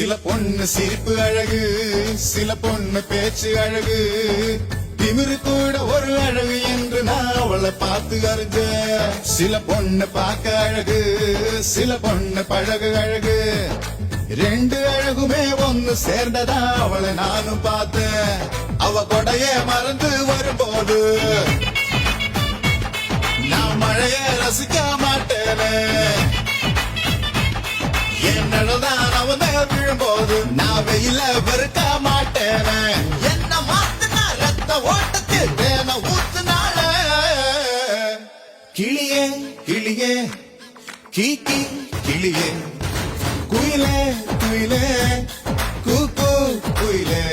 சில பொண்ணு சிரிப்பு அழகு, சில பொண்ணு பேச்சு அழகு, திமிரு கூட ஒரு அழகு என்று நான் அவளை பார்த்து அறிஞ்சேன். சில பொண்ணு பார்க்க அழகு, சில பொண்ணு பழகு அழகு, ரெண்டு அழகுமே ஒன்னு சேர்ந்ததா அவளை நானும் பார்த்தேன். அவ கொடைய மறந்து வரும்போது நான் மழைய ரசிக்க மாட்டேனே. என் நிழல்தான் அவன் விழும்போது நான் வெயில வெறுக்க மாட்டேனே. என்ன மாத்துனா ரத்த ஓட்டத்தில் தேன ஊத்துனால. கிளியே கிளியே கீக்கி கிளியே, குயிலே குயிலே கூ கூ குயிலே.